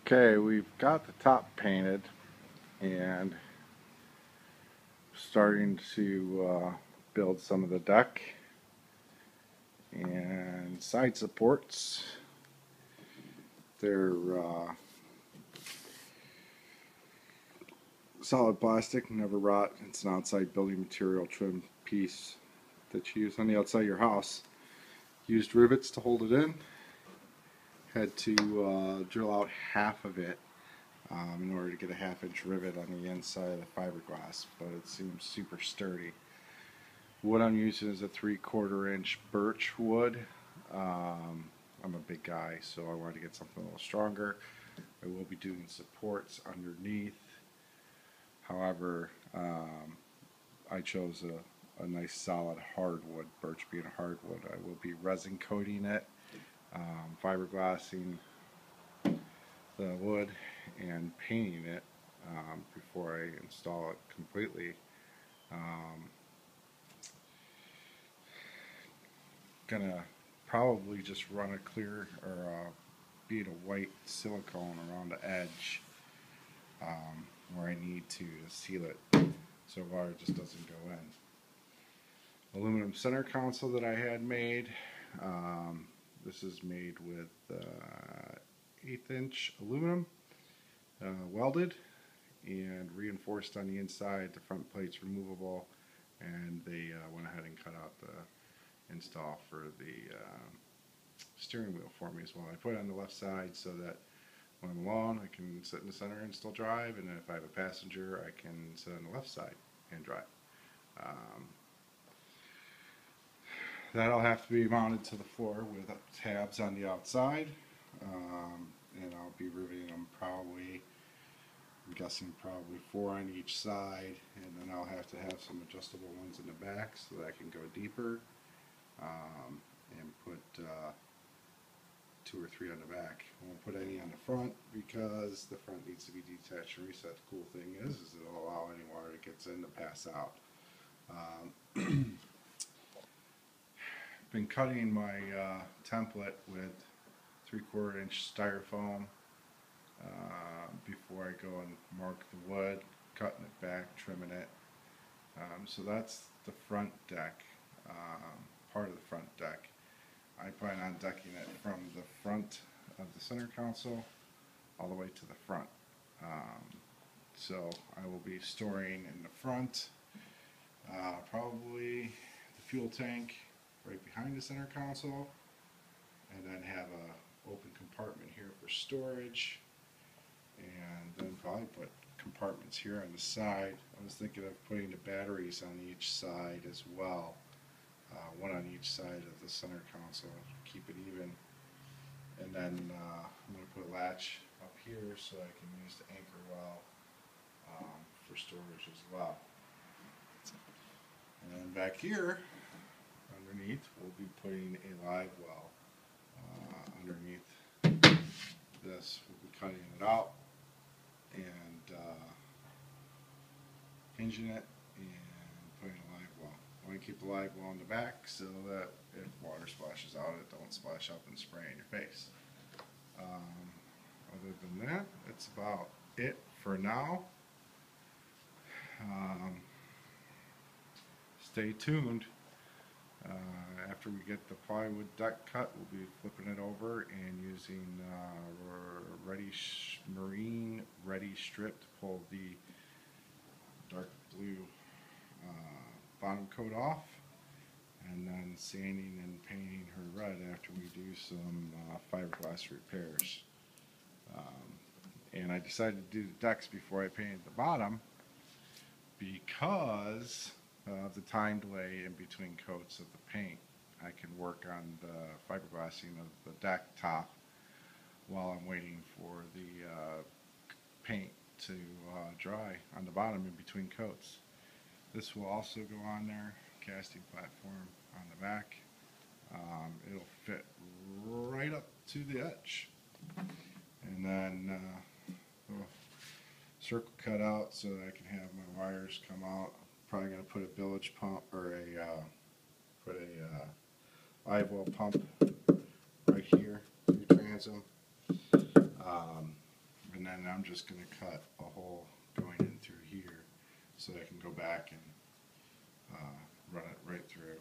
Okay, we've got the top painted and starting to build some of the deck and side supports. They're solid plastic, never rot. It's an outside building material trim piece that you use on the outside of your house. Used rivets to hold it in. Had to drill out half of it in order to get a 1/2-inch rivet on the inside of the fiberglass, but it seems super sturdy. What I'm using is a 3/4 inch birch wood. I'm a big guy, so I wanted to get something a little stronger. I will be doing supports underneath. However, I chose a nice solid hardwood, birch being a hardwood. I will be resin coating it, fiberglassing the wood and painting it before I install it completely. Gonna probably just run a clear or a bead of white silicone around the edge where I need to seal it so water just doesn't go in. Aluminum center console that I had made. This is made with 1/8 inch aluminum, welded and reinforced on the inside. The front plate's removable, and they went ahead and cut out the install for the steering wheel for me as well. I put it on the left side so that when I'm alone I can sit in the center and still drive, and if I have a passenger I can sit on the left side and drive. That'll have to be mounted to the floor with tabs on the outside, and I'll be riveting them probably, I'm guessing probably 4 on each side, and then I'll have to have some adjustable ones in the back so that I can go deeper, and put 2 or 3 on the back. I won't put any on the front because the front needs to be detached and reset. The cool thing is it'll allow any water that gets in to pass out. Been cutting my template with 3/4 inch styrofoam before I go and mark the wood, cutting it back, trimming it. So that's the front deck, part of the front deck. I plan on decking it from the front of the center console all the way to the front. So I will be storing in the front probably the fuel tank right behind the center console, and then have a open compartment here for storage, and then probably put compartments here on the side. I was thinking of putting the batteries on each side as well, one on each side of the center console to keep it even, and then I'm going to put a latch up here so I can use the anchor well for storage as well. And then back here underneath we'll be putting a live well underneath this. We'll be cutting it out and hinging it and putting a live well. I want to keep the live well in the back so that if water splashes out it don't splash up and spray in your face. Other than that, that's about it for now. Stay tuned. After we get the plywood deck cut, we'll be flipping it over and using marine ready strip to pull the dark blue bottom coat off, and then sanding and painting her red after we do some fiberglass repairs. And I decided to do the decks before I painted the bottom because of the time delay in between coats of the paint. I can work on the fiberglassing of the deck top while I'm waiting for the paint to dry on the bottom in between coats. This will also go on there, casting platform on the back. It'll fit right up to the edge, and then circle cut out so that I can have my wires come out. Probably going to put a bilge pump or put a live well pump right here through transom. and then I'm just going to cut a hole going in through here so I can go back and run it right through.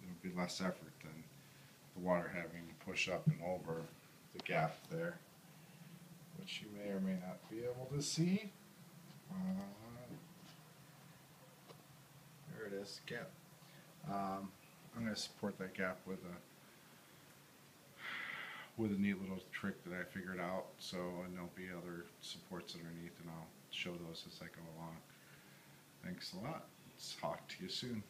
It'll be less effort than the water having to push up and over the gap there, which you may or may not be able to see. There it is, gap. I'm going to support that gap with a neat little trick that I figured out. So, and there'll be other supports underneath, and I'll show those as I go along. Thanks a lot. Talk to you soon.